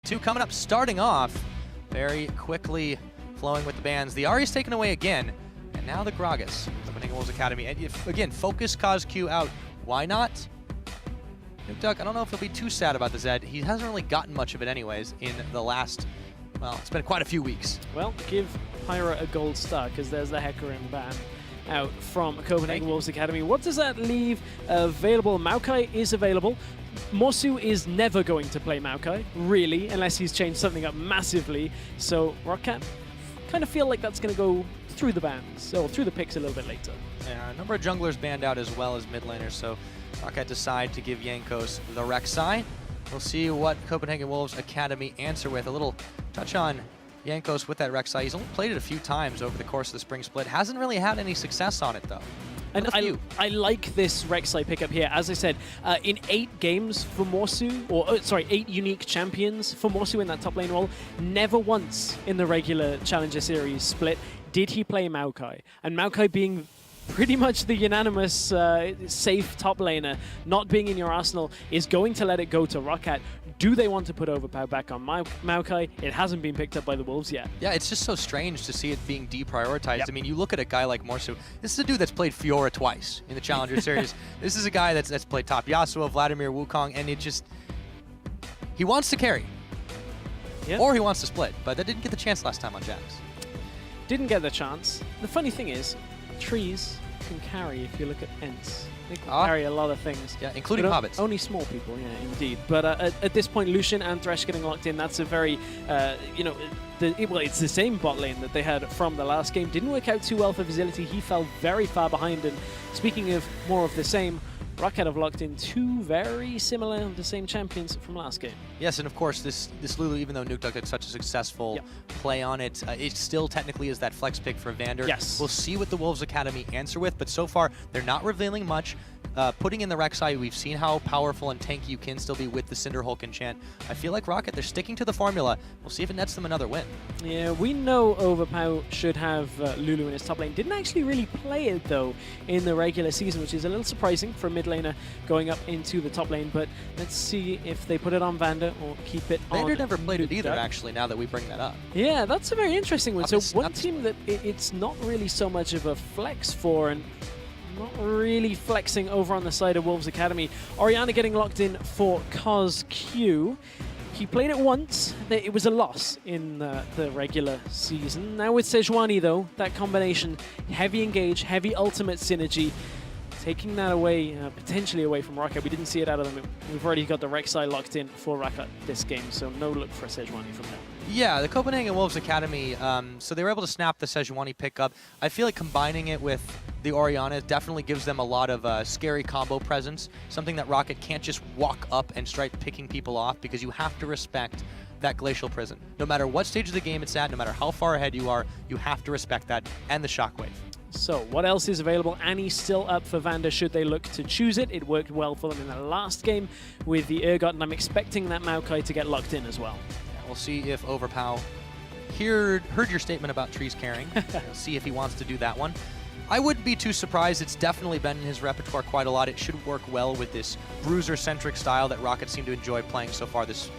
Two coming up, starting off very quickly, flowing with the bans. The Ahri's taken away again, and now the Gragas, Copenhagen Wolves Academy. And if, again, focus COSQ out. Why not? Duck, I don't know if he'll be too sad about the Zed. He hasn't really gotten much of it anyways in the last, well, it's been quite a few weeks. Well, give Pyra a gold star, because there's the Hecarim ban out from Copenhagen Wolves Academy. What does that leave available? Maokai is available. Morsu is never going to play Maokai, really, unless he's changed something up massively. So Roccat kind of feel like that's going to go through the bans, or through the picks a little bit later. Yeah, a number of junglers banned out as well as mid laners, so Roccat decide to give Jankos the Rek'Sai. We'll see what Copenhagen Wolves Academy answer with. A little touch on Jankos with that Rek'Sai. He's only played it a few times over the course of the spring split. Hasn't really had any success on it, though. And I like this Rek'Sai pickup here. As I said, in 8 games for Morsu, or sorry, 8 unique champions for Morsu in that top lane role, never once in the regular Challenger Series split did he play Maokai. And Maokai being pretty much the unanimous safe top laner, not being in your arsenal, is going to let it go to Roccat. Do they want to put overpower back on Maokai? It hasn't been picked up by the Wolves yet. Yeah, it's just so strange to see it being deprioritized. Yep. I mean, you look at a guy like Morsu. This is a dude that's played Fiora twice in the Challenger Series. This is a guy that's played top Yasuo, Vladimir, Wukong, and it just... He wants to carry. Yep. Or he wants to split, but that didn't get the chance last time on Jax. Didn't get the chance. The funny thing is, trees can carry if you look at Ents. They can carry a lot of things. Yeah, including hobbits. Only small people, yeah, indeed. But at this point, Lucian and Thresh getting locked in, that's a very, you know, well, it's the same bot lane that they had from the last game. Didn't work out too well for Visility. He fell very far behind. And speaking of more of the same, Roccat have locked in 2 very similar, the same champions from last game. Yes, and of course, this Lulu, even though Nukeduck had such a successful play on it, it still technically is that flex pick for Vander. Yes. We'll see what the Wolves Academy answer with, but so far, they're not revealing much. Putting in the Rek'Sai, we've seen how powerful and tanky you can still be with the Cinderhulk enchant. I feel like Roccat, they're sticking to the formula. We'll see if it nets them another win. Yeah, we know Overpower should have Lulu in his top lane. Didn't actually really play it, though, in the regular season, which is a little surprising for a mid laner going up into the top lane. But let's see if they put it on Vander or keep it on Vander never played it either, actually, now that we bring that up. Yeah, that's a very interesting one. So one team that it's not really so much of a flex for, and not really flexing over on the side of Wolves Academy. Orianna getting locked in for COSQ. He played it once. It was a loss in the regular season. Now with Sejuani, though, that combination, heavy engage, heavy ultimate synergy, taking that away, potentially away from Roccat. We didn't see it out of them. We've already got the Rek'Sai locked in for Roccat this game, so no look for Sejuani from them. Yeah, the Copenhagen Wolves Academy, so they were able to snap the Sejuani pickup. I feel like combining it with the Orianna definitely gives them a lot of scary combo presence, something that Roccat can't just walk up and start picking people off, because you have to respect that Glacial Prison. No matter what stage of the game it's at, no matter how far ahead you are, you have to respect that, and the Shockwave. So, what else is available? Annie's still up for Vander should they look to choose it. It worked well for them in the last game with the Urgot, and I'm expecting that Maokai to get locked in as well. Yeah, we'll see if Overpow heard your statement about trees carrying. We'll see if he wants to do that one. I wouldn't be too surprised. It's definitely been in his repertoire quite a lot. It should work well with this bruiser-centric style that Roccat seem to enjoy playing so far this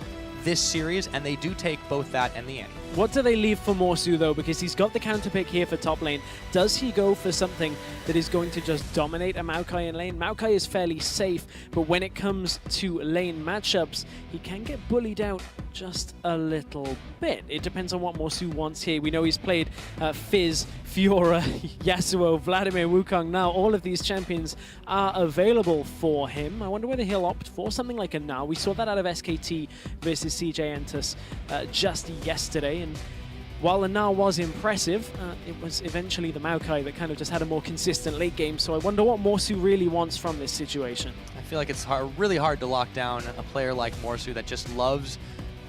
series, and they do take both that and the Annie. What do they leave for Morsu, though? Because he's got the counter pick here for top lane. Does he go for something that is going to just dominate a Maokai in lane? Maokai is fairly safe, but when it comes to lane matchups, he can get bullied out just a little bit. It depends on what Morsu wants here. We know he's played Fizz, Fiora, Yasuo, Vladimir, Wukong. Now all of these champions are available for him. I wonder whether he'll opt for something like a Now. We saw that out of SKT versus CJ Entus just yesterday, and while the Now was impressive, it was eventually the Maokai that kind of just had a more consistent late game, so I wonder what Morsu really wants from this situation. I feel like it's really hard to lock down a player like Morsu that just loves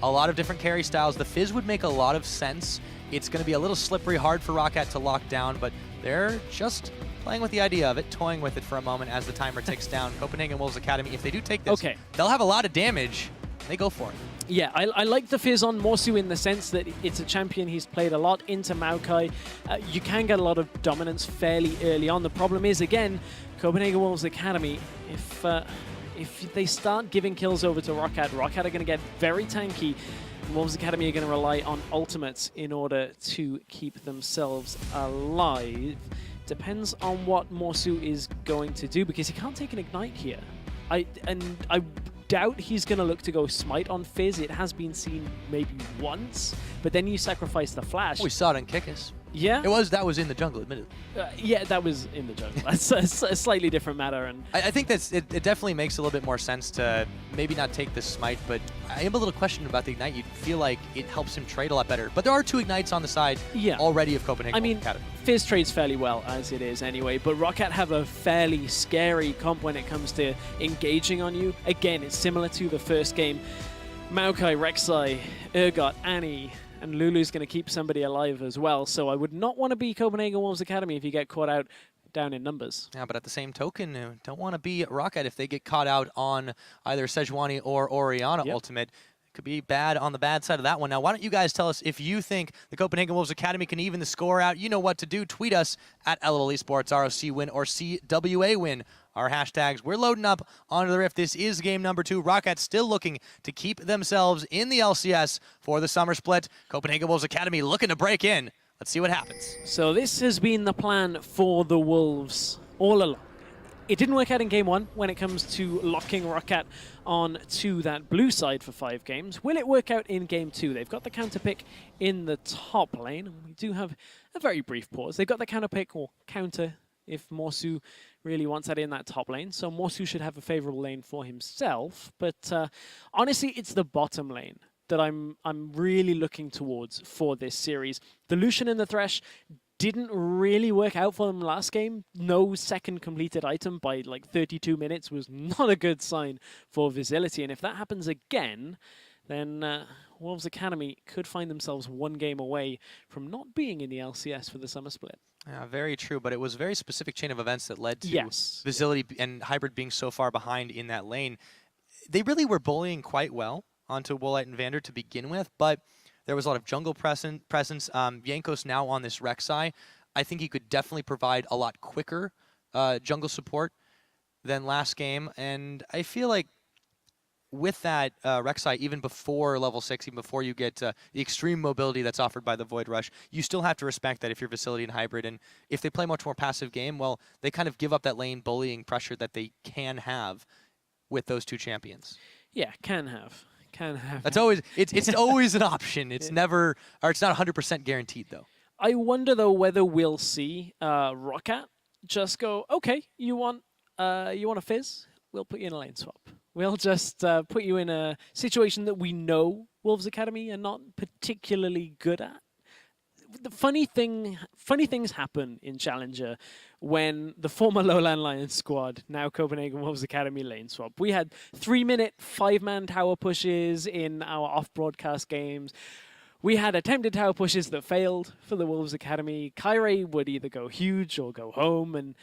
a lot of different carry styles. The Fizz would make a lot of sense. It's going to be a little slippery, hard for Roccat to lock down, but they're just playing with the idea of it, toying with it for a moment as the timer ticks down. Copenhagen Wolves Academy, if they do take this, they'll have a lot of damage. They go for it. Yeah, I like the Fizz on Morsu in the sense that it's a champion he's played a lot into Maokai. You can get a lot of dominance fairly early on. The problem is, again, Copenhagen Wolves Academy, if they start giving kills over to Roccat, Roccat are going to get very tanky. Wolves Academy are going to rely on ultimates in order to keep themselves alive. Depends on what Morsu is going to do, because he can't take an Ignite here. I doubt he's going to look to go Smite on Fizz. It has been seen maybe once, but then you sacrifice the Flash. We saw it in Kickus. Yeah? That was in the jungle, admittedly. Yeah, that was in the jungle. That's a slightly different matter. And I think it definitely makes a little bit more sense to maybe not take the Smite, but I am a little questioned about the Ignite. You'd feel like it helps him trade a lot better. But there are 2 Ignites on the side already of Copenhagen. I mean, Academy. Fizz trades fairly well as it is anyway, but Roccat have a fairly scary comp when it comes to engaging on you. Again, it's similar to the first game. Maokai, Rek'Sai, Urgot, Annie, and Lulu's going to keep somebody alive as well, so I would not want to be Copenhagen Wolves Academy if you get caught out down in numbers. Yeah, but at the same token, don't want to be Roccat if they get caught out on either Sejuani or Orianna Ultimate. Could be bad on the bad side of that one. Now, why don't you guys tell us if you think the Copenhagen Wolves Academy can even the score out? You know what to do. Tweet us at LOL Esports, ROC win or CWA win. Our hashtags. We're loading up onto the Rift. This is game number 2. Roccat still looking to keep themselves in the LCS for the summer split. Copenhagen Wolves Academy looking to break in. Let's see what happens. So this has been the plan for the Wolves all along. It didn't work out in game 1 when it comes to locking Roccat on to that blue side for 5 games. Will it work out in game 2? They've got the counter pick in the top lane. And we do have a very brief pause. They've got the counter pick or counter if Morsu really wants that in that top lane. So Morsu should have a favorable lane for himself. But honestly, it's the bottom lane that I'm really looking towards for this series. The Lucian and the Thresh didn't really work out for them last game. No second completed item by like 32 minutes was not a good sign for Visility. And if that happens again, then Wolves Academy could find themselves 1 game away from not being in the LCS for the summer split. Yeah, very true, but it was a very specific chain of events that led to Yes. Visility and Hybrid being so far behind in that lane. They really were bullying quite well onto Woolite and Vander to begin with, but there was a lot of jungle presence. Jankos now on this Rek'Sai. I think he could definitely provide a lot quicker jungle support than last game, and I feel like with that Rek'Sai, even before level 6, even before you get the extreme mobility that's offered by the Void Rush, you still have to respect that if you're Visility and Hybrid, and if they play a much more passive game, well, they kind of give up that lane bullying pressure that they can have with those 2 champions. Yeah, can have. That's always it's always an option. It's never, or it's not 100% guaranteed though. I wonder though whether we'll see Roccat just go, okay, you want a Fizz? We'll put you in a lane swap. We'll just put you in a situation that we know Wolves Academy are not particularly good at. The funny things happen in Challenger when the former Lowland Lions squad, now Copenhagen Wolves Academy lane swap. We had 3-minute 5-man tower pushes in our off-broadcast games. We had attempted tower pushes that failed for the Wolves Academy. Kyrie would either go huge or go home, and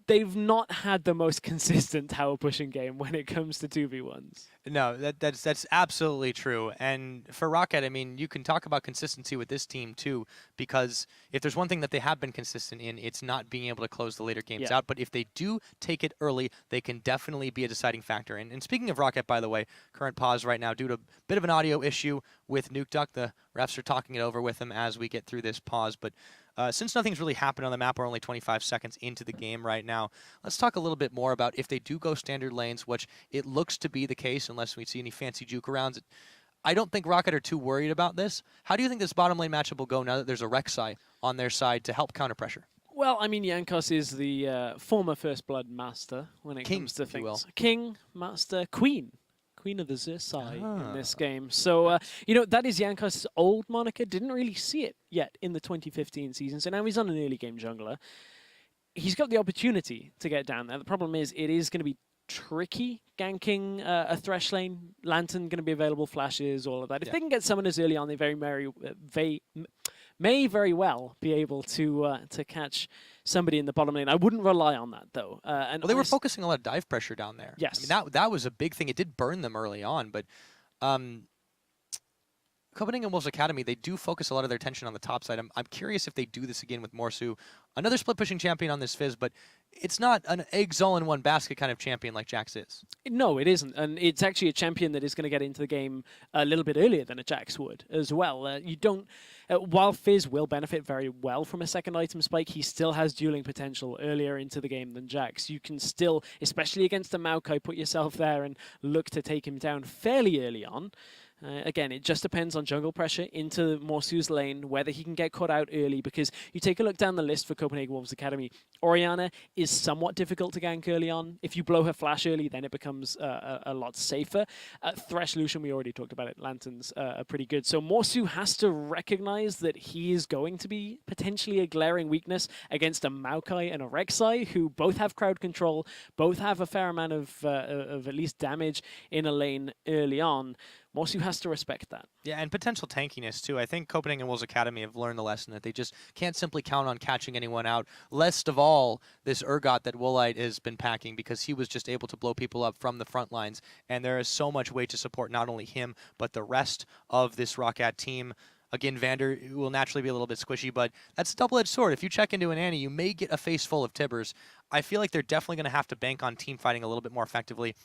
they've not had the most consistent tower pushing game when it comes to 2v1s. No, that's absolutely true. And for Roccat, I mean, you can talk about consistency with this team too, because if there's one thing that they have been consistent in, it's not being able to close the later games out. But if they do take it early, they can definitely be a deciding factor. And speaking of Roccat, by the way, current pause right now due to a bit of an audio issue with Nuke Duck. The refs are talking it over with him as we get through this pause. But since nothing's really happened on the map, we're only 25 seconds into the game right now. Let's talk a little bit more about if they do go standard lanes, which it looks to be the case unless we see any fancy juke arounds. I don't think Roccat are too worried about this. How do you think this bottom lane matchup will go now that there's a Rek'Sai on their side to help counter pressure? Well, I mean, Jankos is the former First Blood master when it comes to things. King, master, queen. Queen of the Zersai in this game. So, you know, that is Jankos' old moniker. Didn't really see it yet in the 2015 season. So now he's on an early game jungler. He's got the opportunity to get down there. The problem is it is going to be tricky ganking a Thresh lane. Lantern going to be available, flashes, all of that. If they can get summoners early on, they may very well be able to catch somebody in the bottom lane. I wouldn't rely on that, though. And they were focusing a lot of dive pressure down there. Yes. I mean, that was a big thing. It did burn them early on, but Copenhagen Wolves Academy, they do focus a lot of their attention on the top side. I'm curious if they do this again with Morsu. Another split-pushing champion on this Fizz, but it's not an eggs all in one basket kind of champion like Jax is. No, it isn't. And it's actually a champion that is going to get into the game a little bit earlier than a Jax would as well. You don't... while Fizz will benefit very well from a second item spike, he still has dueling potential earlier into the game than Jax. You can still, especially against a Maokai, put yourself there and look to take him down fairly early on. Again, it just depends on jungle pressure into Morsu's lane, whether he can get caught out early, because you take a look down the list for Copenhagen Wolves Academy. Orianna is somewhat difficult to gank early on. If you blow her flash early, then it becomes a lot safer. Thresh Lucian, we already talked about it. Lanterns are pretty good. So Morsu has to recognize that he is going to be potentially a glaring weakness against a Maokai and a Rek'Sai, who both have crowd control, both have a fair amount of at least damage in a lane early on. Morsu has to respect that. Yeah, and potential tankiness, too. I think Copenhagen Wolves Academy have learned the lesson that they just can't simply count on catching anyone out. Least of all, this Urgot that Woolite has been packing, because he was just able to blow people up from the front lines. And there is so much weight to support not only him, but the rest of this Roccat team. Again, Vander will naturally be a little bit squishy, but that's a double-edged sword. If you check into an Annie, you may get a face full of Tibbers. I feel like they're definitely going to have to bank on team fighting a little bit more effectively.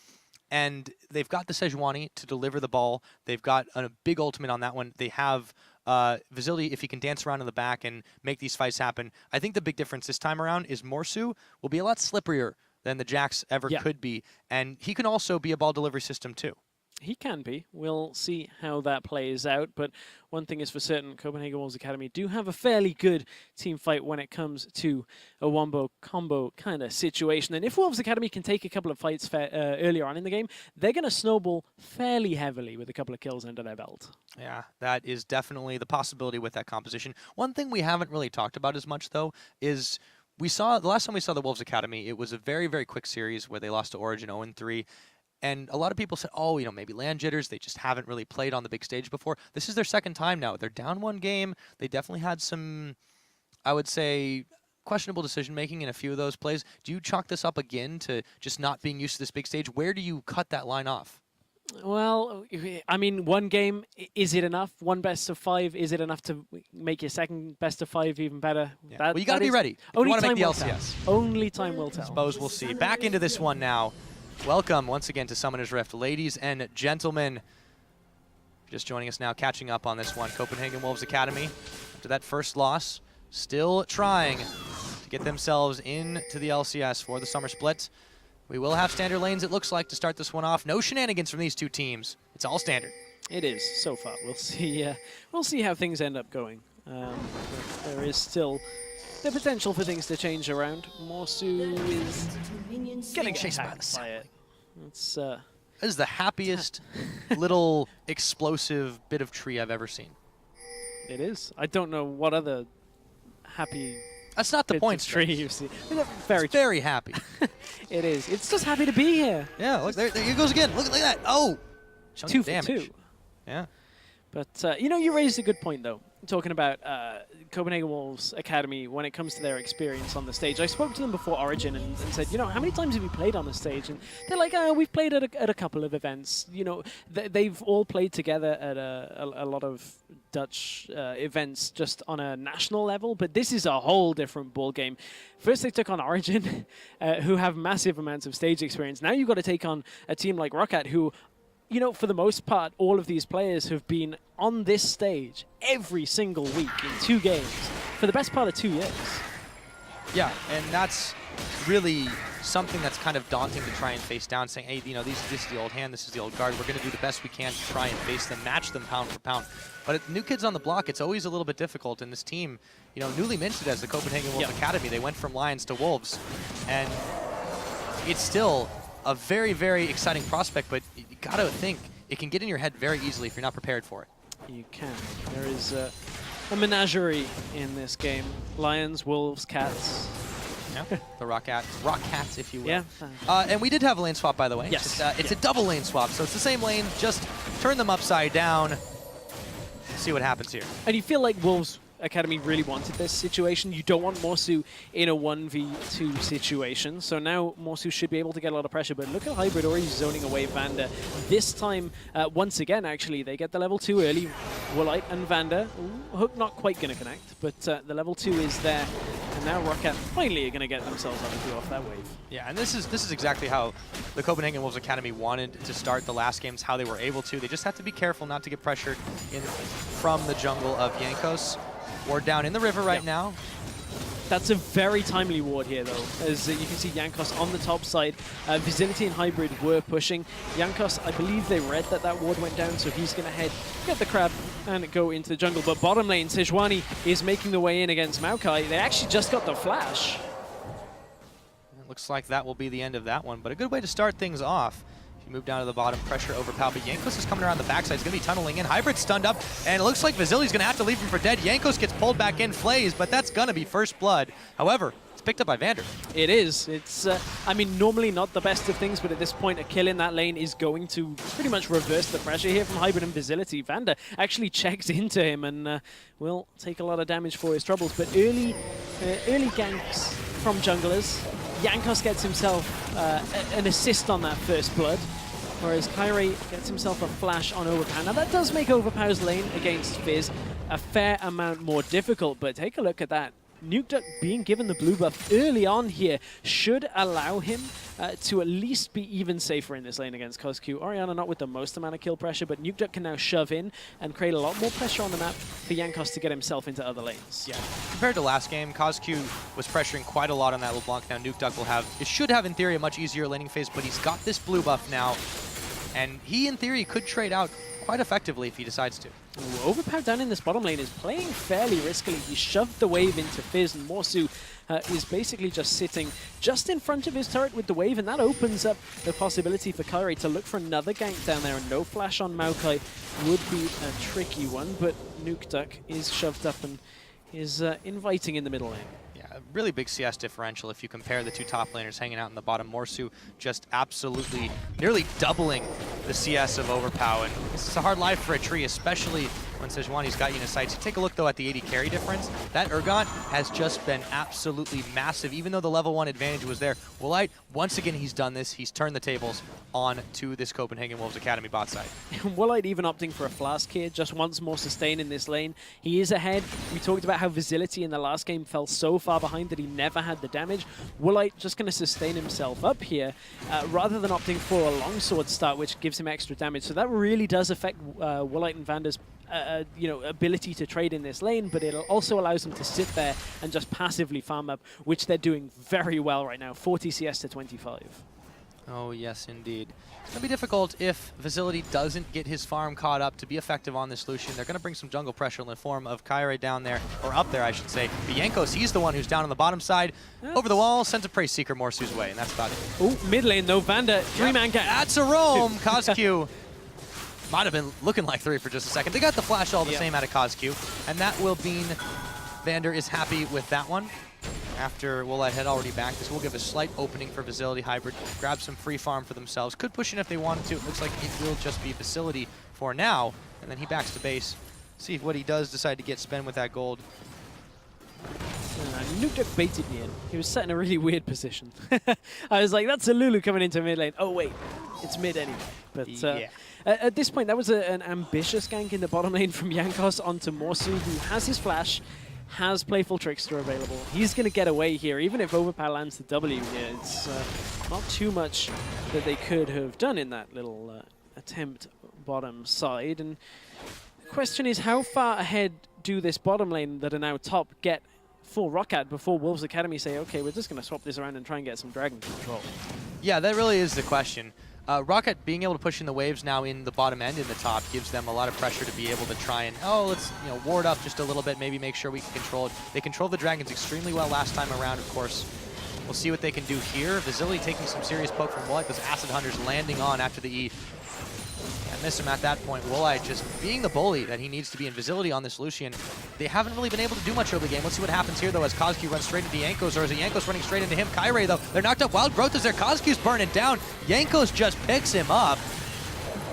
And they've got the Sejuani to deliver the ball. They've got a big ultimate on that one. They have Vizildi, if he can dance around in the back and make these fights happen. I think the big difference this time around is Morsu will be a lot slipperier than the Jax ever could be. And he can also be a ball delivery system too. He can be. We'll see how that plays out. But one thing is for certain, Copenhagen Wolves Academy do have a fairly good team fight when it comes to a wombo combo kind of situation. And if Wolves Academy can take a couple of fights earlier on in the game, they're going to snowball fairly heavily with a couple of kills under their belt. Yeah, that is definitely the possibility with that composition. One thing we haven't really talked about as much, though, is the last time we saw the Wolves Academy, it was a very, very quick series where they lost to Origin 0-3. And a lot of people said, oh, you know, maybe land jitters. They just haven't really played on the big stage before. This is their second time now. They're down one game. They definitely had some, I would say, questionable decision-making in a few of those plays. Do you chalk this up again to just not being used to this big stage? Where do you cut that line off? Well, I mean, one game, is it enough? One best of 5, is it enough to make your second best of 5 even better? Yeah. Well, you got to be ready. If you want to make the LCS. Only time will tell. I suppose we'll see. Back into this one now. Welcome once again to Summoner's Rift. Ladies and gentlemen, just joining us now, catching up on this one. Copenhagen Wolves Academy, after that first loss, still trying to get themselves into the LCS for the summer split. We will have standard lanes, it looks like, to start this one off. No shenanigans from these two teams. It's all standard. It is, so far. We'll see how things end up going. There is still the potential for things to change around. Morsu is getting chased by it. It's, this is the happiest little explosive bit of tree I've ever seen. It is. I don't know what other happy. That's not the point. Tree you see. Very happy. It is. It's just happy to be here. Yeah. Look, there he goes again. Look at that. Oh, 2 for damage. 2. Yeah. But you know, you raised a good point though. Talking about Copenhagen Wolves Academy when it comes to their experience on the stage. I spoke to them before Origin and said, you know, how many times have you played on the stage? And they're like, we've played at a couple of events. You know, they've all played together at a lot of Dutch events just on a national level, but this is a whole different ball game. First they took on Origin, who have massive amounts of stage experience. Now you've got to take on a team like Roccat, who, you know, for the most part, all of these players have been on this stage every single week in 2 games for the best part of 2 years. Yeah, and that's really something that's kind of daunting to try and face down, saying, hey, you know, this is the old hand, this is the old guard. We're going to do the best we can to try and face them, match them pound for pound. But at new kids on the block, it's always a little bit difficult. And this team, you know, newly minted as the Copenhagen Wolves Academy, they went from Lions to Wolves. And it's still a very, very exciting prospect, but you got to think it can get in your head very easily if you're not prepared for it. You can. There is a menagerie in this game. Lions, wolves, cats. Yeah, the Roccat, if you will. Yeah. And we did have a lane swap, by the way. Yes. It's a double lane swap, so it's the same lane, just turn them upside down. See what happens here. And you feel like Wolves Academy really wanted this situation. You don't want Morsu in a 1v2 situation. So now Morsu should be able to get a lot of pressure. But look at Hybrid already zoning away Vander. This time, once again, actually, they get the level 2 early. Woolite and Vander. Ooh, Hook not quite going to connect, but the level 2 is there. And now Roccat finally are going to get themselves off that wave. Yeah, and this is exactly how the Copenhagen Wolves Academy wanted to start the last games, how they were able to. They just have to be careful not to get pressured in from the jungle of Jankos. Ward down in the river right now. That's a very timely ward here, though, as you can see Jankos on the top side. Vicinity and Hybrid were pushing. Jankos, I believe they read that ward went down, so he's going to head, get the crab, and go into the jungle. But bottom lane, Sejuani is making the way in against Maokai. They actually just got the flash. It looks like that will be the end of that one, but a good way to start things off. If you move down to the bottom, pressure over Pal, but Jankos is coming around the backside. He's going to be tunneling in. Hybrid stunned up, and it looks like Vasili's going to have to leave him for dead. Jankos gets pulled back in, flays, but that's going to be first blood. However, it's picked up by Vander. It is. It's, I mean, normally not the best of things, but at this point, a kill in that lane is going to pretty much reverse the pressure here from Hybrid and Visility. Vander actually checks into him and will take a lot of damage for his troubles, but early ganks from junglers. Jankos gets himself an assist on that first blood, whereas Kyrie gets himself a flash on Overpower. Now that does make Overpower's lane against Fizz a fair amount more difficult, but take a look at that. Nukeduck being given the blue buff early on here should allow him to at least be even safer in this lane against COSQ. Orianna not with the most amount of kill pressure, but Nukeduck can now shove in and create a lot more pressure on the map for Jankos to get himself into other lanes. Yeah, compared to last game, COSQ was pressuring quite a lot on that LeBlanc. Now Nukeduck will have, it should have in theory a much easier laning phase, but he's got this blue buff now, and he in theory could trade out quite effectively if he decides to. Ooh, Overpower down in this bottom lane is playing fairly riskily. He shoved the wave into Fizz, and Morsu is basically just sitting just in front of his turret with the wave, and that opens up the possibility for Kyrie to look for another gank down there, and no flash on Maokai would be a tricky one, but Nukeduck is shoved up and is inviting in the middle lane. Yeah, a really big CS differential if you compare the two top laners hanging out in the bottom. Morsu just absolutely nearly doubling the CS of Overpower. And this is a hard life for a tree, especially when Sejuani's got you in his sights. Take a look, though, at the 80 carry difference. That Urgot has just been absolutely massive, even though the level 1 advantage was there. Woolite, once again, he's done this. He's turned the tables on to this Copenhagen Wolves Academy bot side. Woolite even opting for a flask here, just wants more sustain in this lane. He is ahead. We talked about how Visility in the last game fell so far behind that he never had the damage. Woolite just going to sustain himself up here, rather than opting for a longsword start, which gives him extra damage. So that really does affect Woolite and Vander's ability to trade in this lane, but it also allows them to sit there and just passively farm up, which they're doing very well right now. 40 CS to 25. Oh, yes, indeed. It's going to be difficult if Visility doesn't get his farm caught up to be effective on this Lucian. They're going to bring some jungle pressure in the form of Kyrie down there, or up there, I should say. But Jankos, he's the one who's down on the bottom side. Over the wall, sends a Prey Seeker Morsu's way, and that's about it. Oh, mid lane, though. Vander, three-man gang. That's a roam. COSQ might have been looking like 3 for just a second. They got the flash all the same out of COSQ, and that will mean Vander is happy with that one. After Woolite had already backed this, we'll give a slight opening for Visility. Hybrid, grab some free farm for themselves. Could push in if they wanted to. It looks like it will just be Visility for now. And then he backs to base. See what he does decide to get spent with that gold. Nukeduck baited me in. He was set in a really weird position. I was like, that's a Lulu coming into mid lane. Oh, wait. It's mid anyway. But yeah. At this point, that was an ambitious gank in the bottom lane from Jankos onto Morsu, who has his flash, has Playful Trickster available. He's going to get away here, even if Overpower lands the W here. It's not too much that they could have done in that little attempt bottom side. And the question is, how far ahead do this bottom lane that are now top get for Roccat before Wolves Academy say, okay, we're just going to swap this around and try and get some dragon control? Yeah, that really is the question. Roccat being able to push in the waves now in the bottom and in the top gives them a lot of pressure to be able to try and, let's ward up just a little bit, maybe make sure we can control it. They controlled the dragons extremely well last time around, of course. We'll see what they can do here. Visility taking some serious poke from Woolite. Those Acid Hunters landing on after the E. And miss him at that point. Woolite just being the bully that he needs to be in. Visility on this Lucian. They haven't really been able to do much early game. Let's see what happens here, though, as COSQ runs straight into Jankos, or is it Jankos running straight into him? Kyrie, though, they're knocked up. Wild Growth is there. COSQ's burning down. Jankos just picks him up.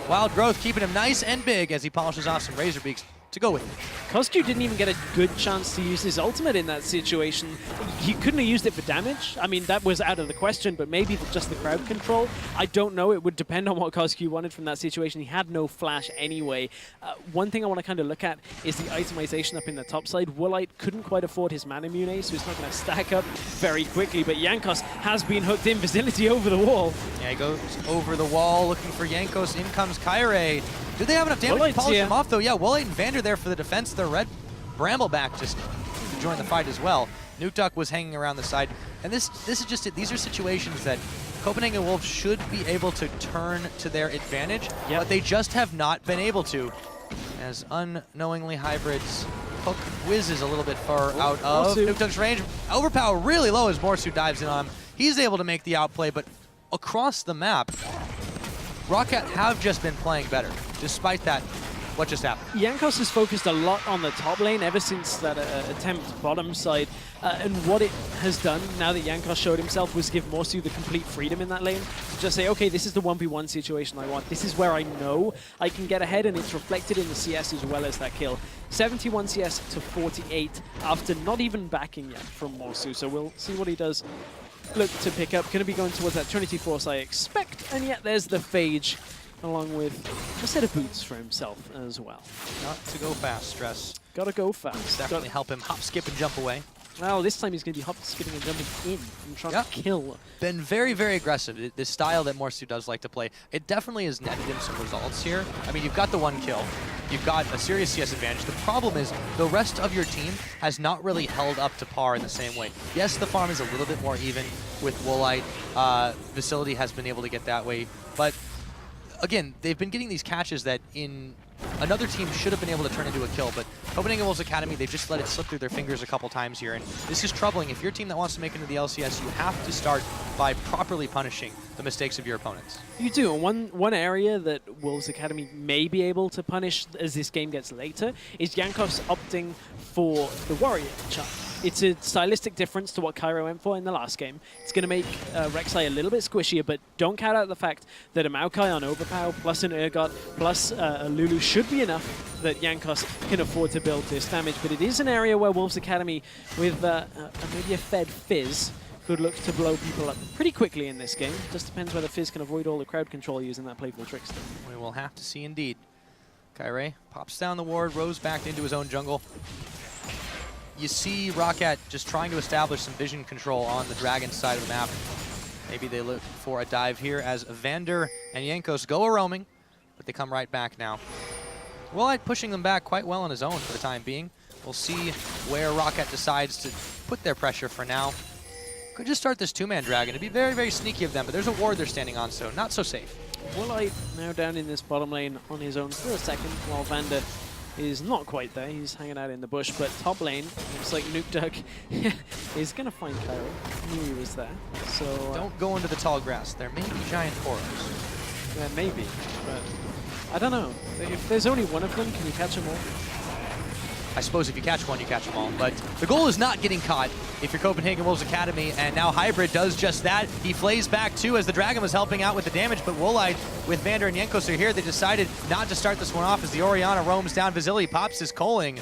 Wild Growth keeping him nice and big as he polishes off some Razor Beaks. to go with it. COSQ didn't even get a good chance to use his ultimate in that situation. He couldn't have used it for damage. I mean, that was out of the question, but maybe just the crowd control. I don't know. It would depend on what COSQ wanted from that situation. He had no flash anyway. One thing I want to kind of look at is the itemization up in the top side. Woolite couldn't quite afford his mana mune, so he's not going to stack up very quickly, but Jankos has been hooked in. Facility over the wall. Yeah, he goes over the wall looking for Jankos. In comes Kyrie. Do they have enough damage to polish him off, though? Yeah, Woolite and Vander there for the defense. The red Brambleback just joined the fight as well. Nukeduck was hanging around the side. And this is just it. These are situations that Copenhagen Wolves should be able to turn to their advantage, but they just have not been able to. As unknowingly Hybrid's hook whizzes a little bit far out of Nukeduck's range. Overpower really low as Morsu dives in on him. He's able to make the outplay, but across the map, Roccat have just been playing better. Despite that, what just happened? Jankos has focused a lot on the top lane ever since that attempt bottom side. And what it has done, now that Jankos showed himself, was give Morsu the complete freedom in that lane. To just say, okay, this is the 1v1 situation I want. This is where I know I can get ahead, and it's reflected in the CS as well as that kill. 71 CS to 48 after not even backing yet from Morsu. So we'll see what he does. Look to pick up. Going to be going towards that Trinity Force, I expect. And yet there's the Phage, along with a set of boots for himself as well. Not to go fast, Stress. Gotta go fast. Definitely help him hop, skip, and jump away. Well, this time he's going to be hop, skipping, and jumping in and trying to kill. Been very, very aggressive. The style that Morsu does like to play. It definitely has netted him some results here. I mean, you've got the one kill. You've got a serious CS advantage. The problem is the rest of your team has not really held up to par in the same way. Yes, the farm is a little bit more even with Woolite. Facility has been able to get that way. But again, they've been getting these catches that in another team should have been able to turn into a kill, but Copenhagen Wolves Academy, they've just let it slip through their fingers a couple times here, and this is troubling. If you're a team that wants to make it into the LCS, you have to start by properly punishing the mistakes of your opponents. You do. One area that Wolves Academy may be able to punish as this game gets later is Jankos opting for the Warrior chart. It's a stylistic difference to what Cairo went for in the last game. It's going to make Rek'Sai a little bit squishier, but don't count out the fact that a Maokai on Overpower, plus an Urgot, plus a Lulu should be enough that Jankos can afford to build this damage. But it is an area where Wolves Academy, with maybe a fed Fizz, could look to blow people up pretty quickly in this game. Just depends whether Fizz can avoid all the crowd control using that Playful Trickster. We will have to see indeed. Kyrie pops down the ward, Rose back into his own jungle. You see Roccat just trying to establish some vision control on the Dragon side of the map. Maybe they look for a dive here as Vander and Jankos go a-roaming, but they come right back now. Woolite pushing them back quite well on his own for the time being. We'll see where Roccat decides to put their pressure for now. Could just start this two-man Dragon. It'd be very, very sneaky of them, but there's a ward they're standing on, so not so safe. Woolite now down in this bottom lane on his own for a second, while Vander is not quite there. He's hanging out in the bush, but top lane, looks like Nukeduck is going to find Cairo. Knew he was there. So don't go into the tall grass. There may be giant poros. There may be, but I don't know. If there's only one of them, can you catch them all? I suppose if you catch one, you catch them all. But the goal is not getting caught if you're Copenhagen Wolves Academy, and now Hybrid does just that. He flays back too as the Dragon was helping out with the damage, but Woolite with Vander and Jankos are here. They decided not to start this one off as the Orianna roams down. Vasily pops his culling.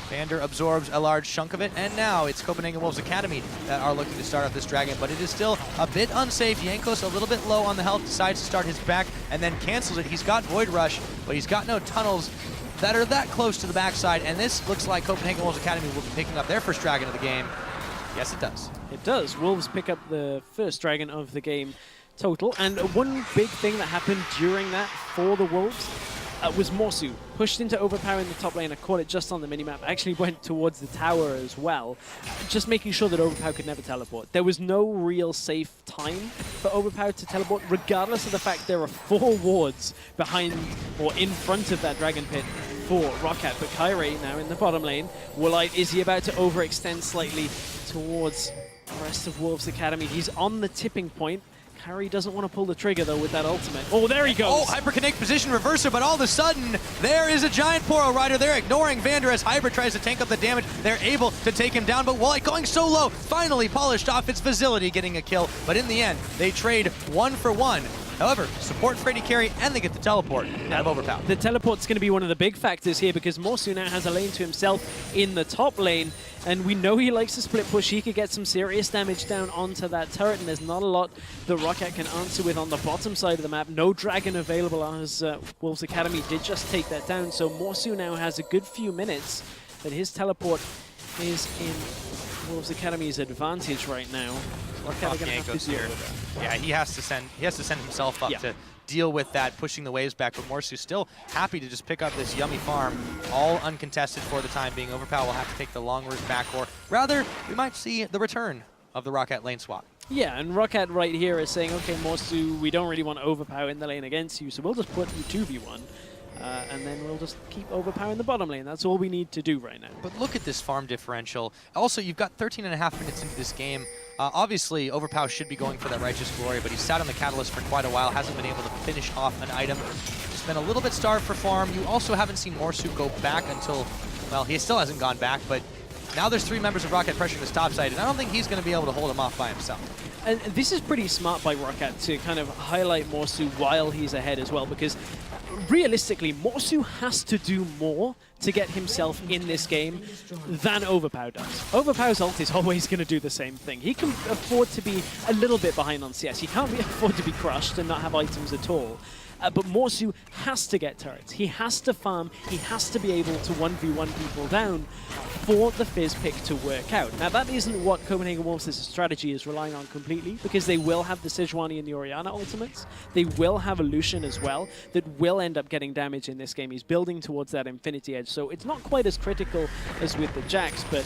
Vander absorbs a large chunk of it, and now it's Copenhagen Wolves Academy that are looking to start off this Dragon, but it is still a bit unsafe. Jankos a little bit low on the health, decides to start his back, and then cancels it. He's got Void Rush, but he's got no tunnels that are that close to the backside, and this looks like Copenhagen Wolves Academy will be picking up their first Dragon of the game. Yes, it does. It does. Wolves pick up the first Dragon of the game total, and one big thing that happened during that for the Wolves was Morsu pushed into Overpower in the top lane. I caught it just on the minimap. Actually went towards the tower as well, just making sure that Overpower could never teleport. There was no real safe time for Overpower to teleport, regardless of the fact there are 4 wards behind or in front of that Dragon Pit for Roccat. But Kyrie now in the bottom lane. Woolite, is he about to overextend slightly towards the rest of Wolves Academy? He's on the tipping point. Kyrie doesn't want to pull the trigger, though, with that ultimate. Oh, there he goes! Oh, hyperconnect position reverser, but all of a sudden, there is a giant Poro Rider. They're ignoring Vander as Hybrid tries to tank up the damage. They're able to take him down, but Woolite going so low, finally polished off its facility, getting a kill. But in the end, they trade 1 for 1. However, support for AD carry, and they get the teleport out of Overpow. The teleport's going to be one of the big factors here because Morsu now has a lane to himself in the top lane, and we know he likes to split push. He could get some serious damage down onto that turret, and there's not a lot that Roccat can answer with on the bottom side of the map. No dragon available as Wolves Academy did just take that down, so Morsu now has a good few minutes that his teleport is in Wolves Academy's advantage right now. Roccat are going to have to deal with that. Yeah, he has to send himself up to deal with that, pushing the waves back. But Morsu still happy to just pick up this yummy farm, all uncontested for the time being. Overpow will have to take the long route back, or rather, we might see the return of the Roccat lane swap. Yeah, and Roccat right here is saying, okay, Morsu, we don't really want Overpow in the lane against you, so we'll just put you 2v1. And then we'll just keep overpowering the bottom lane. That's all we need to do right now. But look at this farm differential. Also, you've got 13.5 minutes into this game. Obviously, Overpow should be going for that Righteous Glory, but he's sat on the Catalyst for quite a while, hasn't been able to finish off an item. He's been a little bit starved for farm. You also haven't seen Morsu go back until, well, he still hasn't gone back, but now there's 3 members of Roccat pressuring his top side, and I don't think he's going to be able to hold him off by himself. And this is pretty smart by Roccat to kind of highlight Morsu while he's ahead as well, because realistically, Morsu has to do more to get himself in this game than Overpow does. Overpow's ult is always going to do the same thing. He can afford to be a little bit behind on CS. He can't afford to be crushed and not have items at all. But Morsu has to get turrets. He has to farm. He has to be able to 1v1 people down for the Fizz pick to work out. Now, that isn't what Copenhagen Wolves' strategy is relying on completely, because they will have the Sejuani and the Orianna ultimates. They will have a Lucian as well that will end up getting damage in this game. He's building towards that Infinity Edge, so it's not quite as critical as with the Jax, but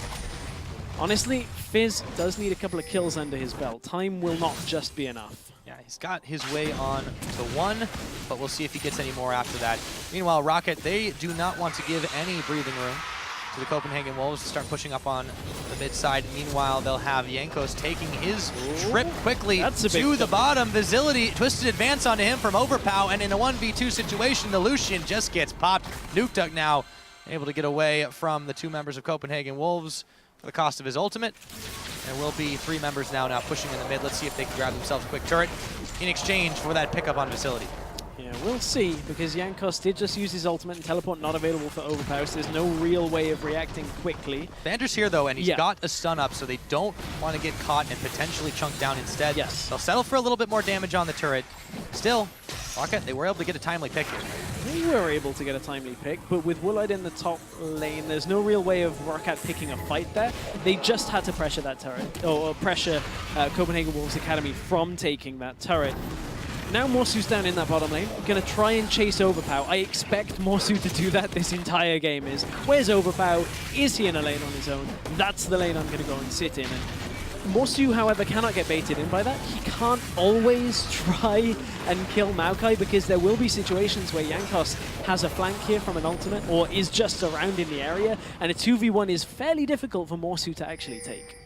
honestly, Fizz does need a couple of kills under his belt. Time will not just be enough. Yeah, he's got his way on to 1, but we'll see if he gets any more after that. Meanwhile, Roccat, they do not want to give any breathing room to the Copenhagen Wolves to start pushing up on the mid side. Meanwhile, they'll have Jankos taking his trip quickly to the bottom. Vigility, twisted advance onto him from Overpow, and in a 1v2 situation, the Lucian just gets popped. Nukeduck now able to get away from the 2 members of Copenhagen Wolves for the cost of his ultimate. There will be 3 members now pushing in the mid. Let's see if they can grab themselves a quick turret in exchange for that pickup on Facility. Yeah, we'll see, because Jankos did just use his ultimate and teleport not available for Overpower, so there's no real way of reacting quickly. Vander's here, though, and he's got a stun up, so they don't want to get caught and potentially chunk down instead. Yes. They'll settle for a little bit more damage on the turret. Still, Roccat, they were able to get a timely pick here. They were able to get a timely pick, but with Woolite in the top lane, there's no real way of Roccat picking a fight there. They just had to pressure that turret, or pressure Copenhagen Wolves Academy from taking that turret. Now Morsu's down in that bottom lane, going to try and chase Overpow. I expect Morsu to do that this entire game. Where's Overpow? Is he in a lane on his own? That's the lane I'm going to go and sit in. And Morsu, however, cannot get baited in by that. He can't always try and kill Maokai, because there will be situations where Jankos has a flank here from an ultimate, or is just around in the area, and a 2v1 is fairly difficult for Morsu to actually take.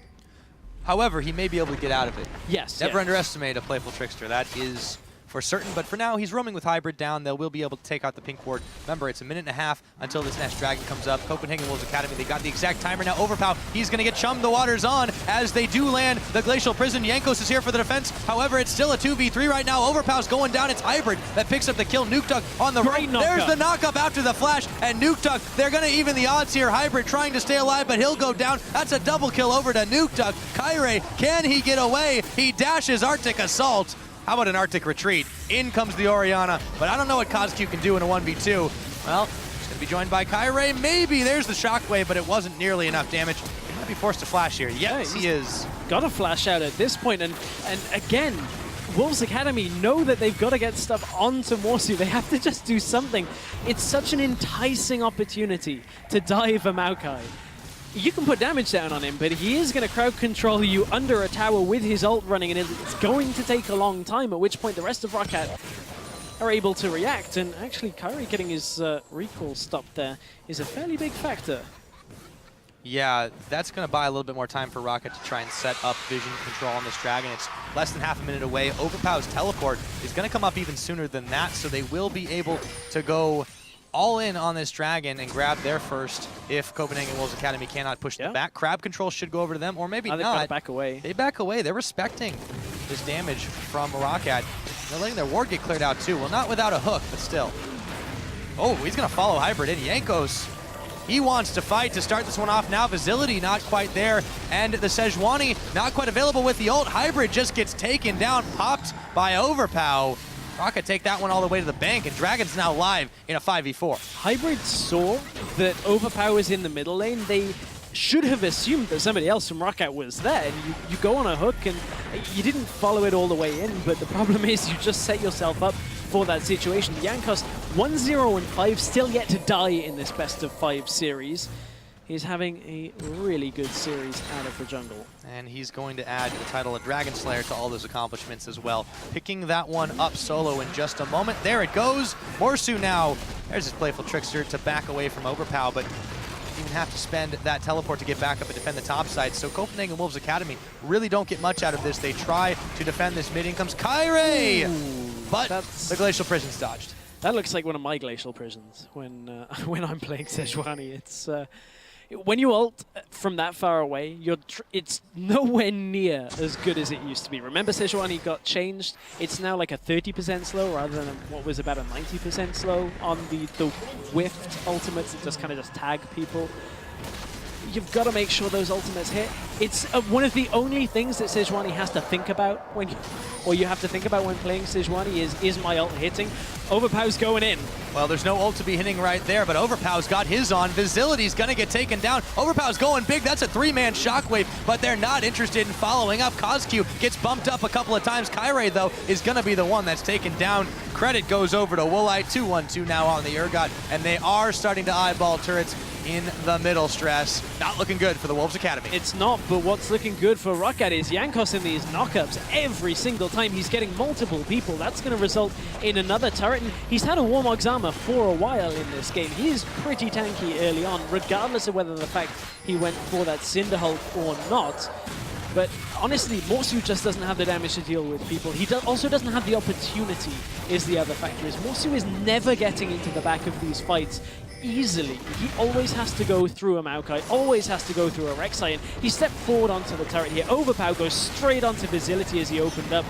However, he may be able to get out of it. Yes. Never underestimate a playful trickster. That is for certain, but for now, he's roaming with Hybrid down. They will be able to take out the pink ward. Remember, it's a minute and a half until this next dragon comes up. Copenhagen Wolves Academy, they got the exact timer now. Overpow, he's going to get chummed. The water's on as they do land the Glacial Prison. Jankos is here for the defense. However, it's still a 2v3 right now. Overpow's going down. It's Hybrid that picks up the kill. Nukeduck on the right. There's the knock-up after the flash, and Nukeduck, they're going to even the odds here. Hybrid trying to stay alive, but he'll go down. That's a double kill over to Nukeduck. Kyrie, can he get away? He dashes Arctic Assault. How about an Arctic Retreat? In comes the Orianna, but I don't know what CosQ can do in a 1v2. Well, he's going to be joined by Kyrie. Maybe there's the Shockwave, but it wasn't nearly enough damage. He might be forced to flash here. Yes, he is. Got to flash out at this point, and again, Wolves Academy know that they've got to get stuff onto Morsu. They have to just do something. It's such an enticing opportunity to dive a Maokai. You can put damage down on him, but he is going to crowd control you under a tower with his ult running, and it's going to take a long time, at which point the rest of Roccat are able to react. And actually, Kyrie getting his recall stopped there is a fairly big factor. Yeah, that's going to buy a little bit more time for Roccat to try and set up vision control on this dragon. It's less than half a minute away. Overpow's teleport is going to come up even sooner than that, so they will be able to go all in on this dragon and grab their first if Copenhagen Wolves Academy cannot push them back. Crab control should go over to them, or maybe not. They back away. They back away. They're respecting this damage from Roccat. They're letting their ward get cleared out too. Well, not without a hook, but still. Oh, he's gonna follow Hybrid in. Jankos, he wants to fight to start this one off now. Facility not quite there, and the Sejuani not quite available with the ult. Hybrid just gets taken down, popped by Overpow. Roccat take that one all the way to the bank, and Dragon's now live in a 5v4. Hybrid saw that Overpower was in the middle lane. They should have assumed that somebody else from Roccat was there. And you go on a hook, and you didn't follow it all the way in, but the problem is you just set yourself up for that situation. Jankos 1-0-5, still yet to die in this best of 5 series. He's having a really good series out of the jungle. And he's going to add the title of Dragon Slayer to all those accomplishments as well. Picking that one up solo in just a moment. There it goes. Morsu now. There's his playful trickster to back away from Overpow, but even have to spend that teleport to get back up and defend the top side. So Copenhagen Wolves Academy really don't get much out of this. They try to defend this mid. In comes Kyrie, but the Glacial Prison's dodged. That looks like one of my Glacial Prisons when when I'm playing Sejuani. It's when you ult from that far away, it's nowhere near as good as it used to be. Remember, Sejuani got changed. It's now like a 30% slow rather than what was about a 90% slow on the whiffed ultimates that just kind of just tag people. You've got to make sure those ultimates hit. It's one of the only things that Sejuani has to think about when you have to think about when playing Sejuani is my ult hitting? Overpow's going in. Well, there's no ult to be hitting right there, but Overpow's got his on. Visibility's gonna get taken down. Overpow's going big. That's a 3-man shockwave, but they're not interested in following up. CosQ gets bumped up a couple of times. Kyrie, though, is gonna be the one that's taken down. Credit goes over to Woolite. 2-1-2 now on the Urgot, and they are starting to eyeball turrets in the middle. Stress. Not looking good for the Wolves Academy. It's not, but what's looking good for Roccat is Jankos in these knockups every single time. He's getting multiple people. That's going to result in another turret. And he's had a Warmog's armor for a while in this game. He is pretty tanky early on, regardless of whether the fact he went for that Cinder Hulk or not. But honestly, Morsu just doesn't have the damage to deal with people. He also doesn't have the opportunity, is the other factor. Is Morsu is never getting into the back of these fights easily. He always has to go through a Maokai, always has to go through a Rek'Sai, and he stepped forward onto the turret here. Overpow goes straight onto Facility as he opened up.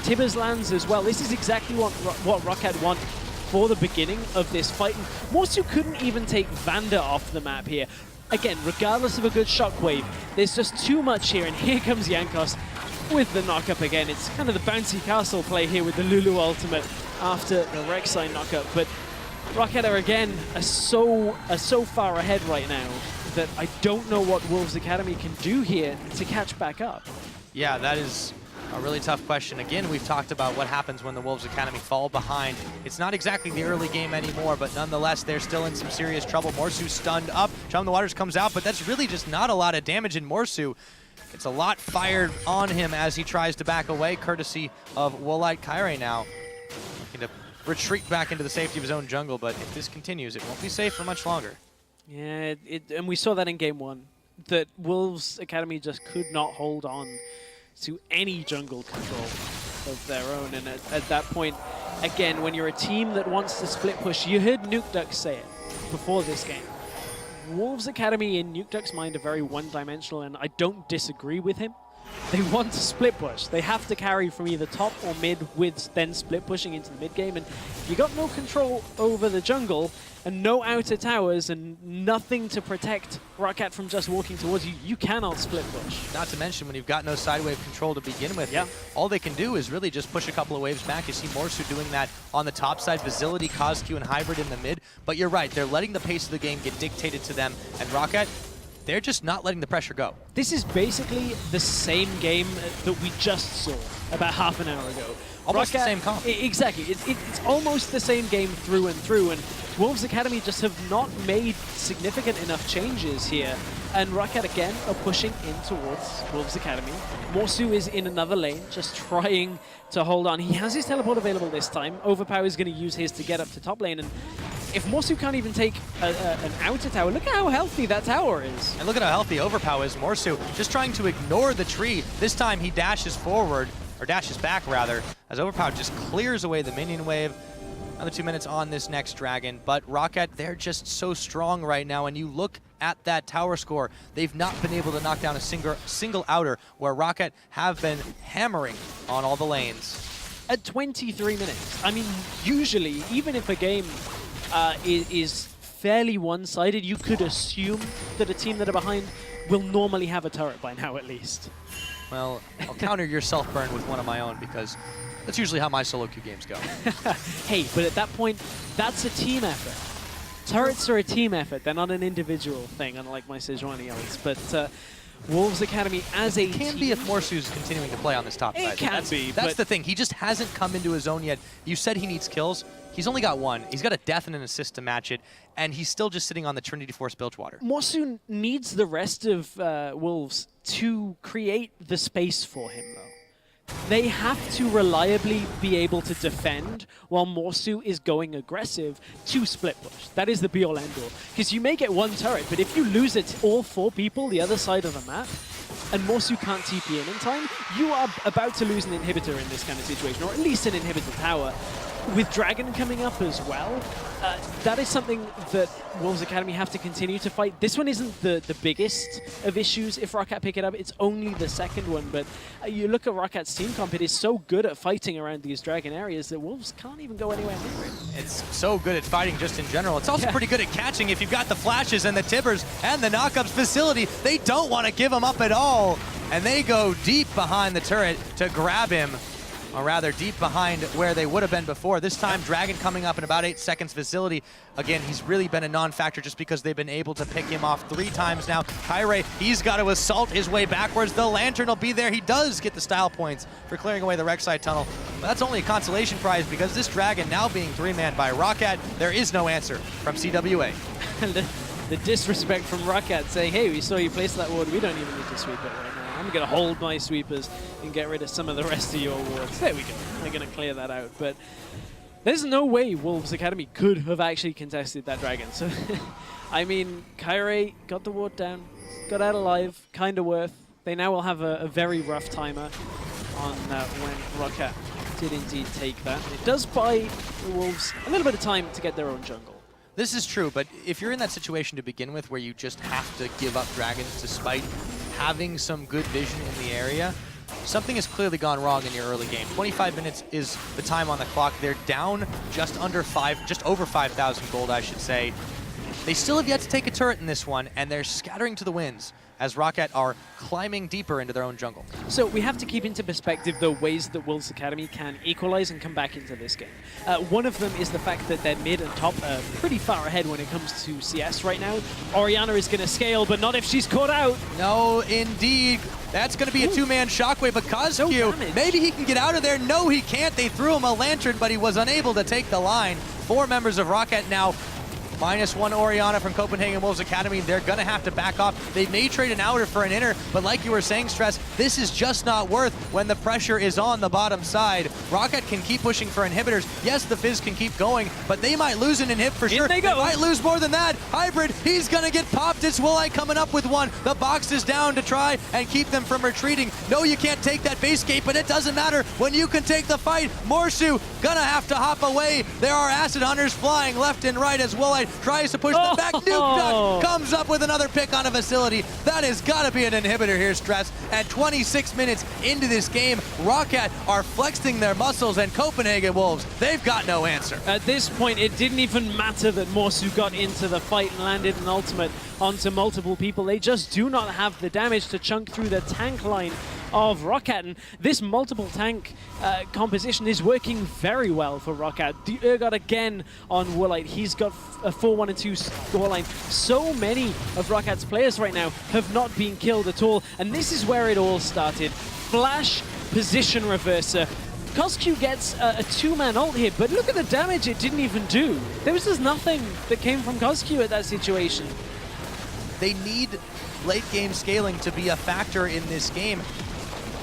Tibbers lands as well. This is exactly what Roccat want for the beginning of this fight. And Morsu couldn't even take Vander off the map here. Again, regardless of a good shockwave, there's just too much here, and here comes Jankos with the knockup again. It's kind of the bouncy castle play here with the Lulu ultimate after the Rek'Sai knockup, but Roccat are again are so far ahead right now that I don't know what Wolves Academy can do here to catch back up. Yeah, that is a really tough question. Again, we've talked about what happens when the Wolves Academy fall behind. It's not exactly the early game anymore, but nonetheless, they're still in some serious trouble. Morsu stunned up. Charm the Waters comes out, but that's really just not a lot of damage in Morsu. It's a lot fired on him as he tries to back away, courtesy of Woolite. Kyrie now looking to retreat back into the safety of his own jungle, but if this continues, it won't be safe for much longer. Yeah, and we saw that in game 1, that Wolves Academy just could not hold on to any jungle control of their own. And at that point, again, when you're a team that wants to split push, you heard Nukeduck say it before this game. Wolves Academy in Nukeduck's mind are very one-dimensional, and I don't disagree with him. They want to split push. They have to carry from either top or mid with then split pushing into the mid game. And if you got no control over the jungle and no outer towers and nothing to protect Roccat from just walking towards you, you cannot split push. Not to mention when you've got no side wave control to begin with, all they can do is really just push a couple of waves back. You see Morsu doing that on the top side, Facility, CosQ, and Hybrid in the mid. But you're right, they're letting the pace of the game get dictated to them. And Roccat, they're just not letting the pressure go. This is basically the same game that we just saw about half an hour ago. Almost Roccat, the same comp. Exactly. It's almost the same game through and through, and Wolves Academy just have not made significant enough changes here. And Roccat again are pushing in towards Wolves Academy. Morsu is in another lane, just trying to hold on. He has his teleport available this time. Overpower is going to use his to get up to top lane, and if Morsu can't even take an outer tower, look at how healthy that tower is. And look at how healthy Overpower is. Morsu just trying to ignore the tree. This time he dashes forward, or dashes back rather, as Overpower just clears away the minion wave. Another 2 minutes on this next dragon, but Roccat, they're just so strong right now, and you look at that tower score, they've not been able to knock down a single outer, where Roccat have been hammering on all the lanes. at 23 minutes. I mean, usually, even if a game is fairly one-sided, you could assume that a team that are behind will normally have a turret by now, at least. Well, I'll counter your self-burn with one of my own, because that's usually how my solo queue games go. Hey, but at that point, that's a team effort. Turrets are a team effort. They're not an individual thing, unlike my Sejuani's. But Wolves Academy as a It can be if Morsu's continuing to play on this top side. It can be, That's but the thing. He just hasn't come into his own yet. You said he needs kills. He's only got one. He's got a death and an assist to match it, and he's still just sitting on the Trinity Force Bilgewater. Morsu needs the rest of Wolves to create the space for him, though. They have to reliably be able to defend while Morsu is going aggressive to split push. That is the be-all, end-all. Because you may get one turret, but if you lose it all 4 people the other side of the map, and Morsu can't TP in time, you are about to lose an inhibitor in this kind of situation, or at least an inhibitor tower. With Dragon coming up as well, that is something that Wolves Academy have to continue to fight. This one isn't the biggest of issues if Roccat pick it up. It's only the second one, but you look at Rockat's team comp, it is so good at fighting around these Dragon areas that Wolves can't even go anywhere near it. It's so good at fighting just in general. It's also pretty good at catching if you've got the flashes and the tibbers and the knockups facility. They don't want to give him up at all, and they go deep behind the turret to grab him. Or rather, deep behind where they would have been before. This time, Dragon coming up in about 8 seconds facility. Again, he's really been a non-factor just because they've been able to pick him off 3 times now. Kyrie, he's got to assault his way backwards. The Lantern will be there. He does get the style points for clearing away the Rek'Sai tunnel. But that's only a consolation prize because this Dragon now being 3-manned by Roccat, there is no answer from CWA. And the disrespect from Roccat saying, hey, we saw you place that ward. We don't even need to sweep it right now. I'm going to hold my sweepers and get rid of some of the rest of your wards. There we go. They're going to clear that out. But there's no way Wolves Academy could have actually contested that Dragon. So, I mean, Kyrie got the ward down, got out alive, kind of worth. They now will have a very rough timer on when Roccat did indeed take that. It does buy the Wolves a little bit of time to get their own jungle. This is true, but if you're in that situation to begin with where you just have to give up dragons despite having some good vision in the area, something has clearly gone wrong in your early game. 25 minutes is the time on the clock. They're down just over 5,000 gold, I should say. They still have yet to take a turret in this one, and they're scattering to the winds as Roccat are climbing deeper into their own jungle. So we have to keep into perspective the ways that Wolves Academy can equalize and come back into this game. One of them is the fact that their mid and top are pretty far ahead when it comes to CS right now. Orianna is going to scale, but not if she's caught out. No, indeed. That's going to be a 2-man shockwave, but CWA, maybe he can get out of there. No, he can't. They threw him a lantern, but he was unable to take the line. 4 members of Roccat now. -1 Orianna from Copenhagen Wolves Academy. They're going to have to back off. They may trade an outer for an inner, but like you were saying, Stress, this is just not worth when the pressure is on the bottom side. Roccat can keep pushing for inhibitors. Yes, the Fizz can keep going, but they might lose an inhib for sure. They might lose more than that. Hybrid, he's going to get popped. It's Woolite coming up with one. The box is down to try and keep them from retreating. No, you can't take that base gate, but it doesn't matter when you can take the fight. Morsu gonna have to hop away. There are Acid Hunters flying left and right as Woolite tries to push them back. Nuke Duck comes up with another pick on a facility. That has got to be an inhibitor here, Stress. At 26 minutes into this game, Roccat are flexing their muscles, and Copenhagen Wolves, they've got no answer. At this point, it didn't even matter that Morsu got into the fight and landed an ultimate onto multiple people. They just do not have the damage to chunk through the tank line of Roccat, and this multiple tank composition is working very well for Roccat. The Urgot again on Woolite. He's got a 4-1 and 2 scoreline. So many of Rockat's players right now have not been killed at all, and this is where it all started. Flash position reverser. CosQ gets a 2-man ult here, but look at the damage it didn't even do. There was just nothing that came from CosQ at that situation. They need late game scaling to be a factor in this game.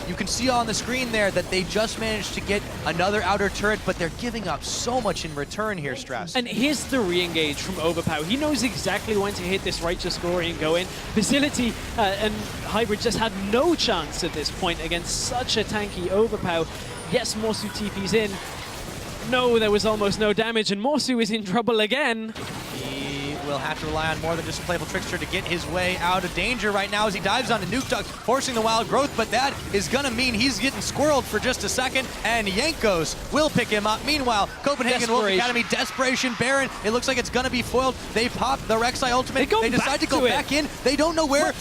You can see on the screen there that they just managed to get another outer turret, but they're giving up so much in return here, Stress. And here's the re-engage from Overpower. He knows exactly when to hit this righteous glory and go in. Facility and Hybrid just had no chance at this point against such a tanky Overpower. Yes, Morsu TP's in. No, there was almost no damage, and Morsu is in trouble again. He will have to rely on more than just a playful trickster to get his way out of danger right now as he dives onto Nuke Duck, forcing the wild growth, but that is gonna mean he's getting squirreled for just a second, and Jankos will pick him up. Meanwhile, Copenhagen Wolves Academy, Desperation, Baron, it looks like it's gonna be foiled. They pop the Rek'Sai ultimate, they decide to go back in, they don't know where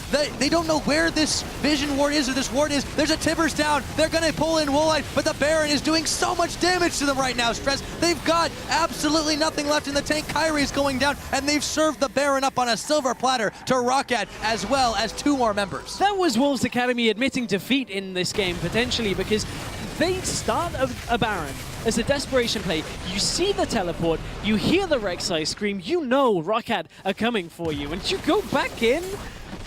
this Vision Ward is or this ward is. There's a Tibbers down, they're gonna pull in Woolite, but the Baron is doing so much damage to them right now, Stress. They've got absolutely nothing left in the tank. Kyrie's going down, and they've served the Baron up on a silver platter to Roccat, as well as 2 more members. That was Wolves Academy admitting defeat in this game, potentially, because they start a Baron as a desperation play. You see the teleport, you hear the Rek'Sai scream, you know Roccat are coming for you, and you go back in.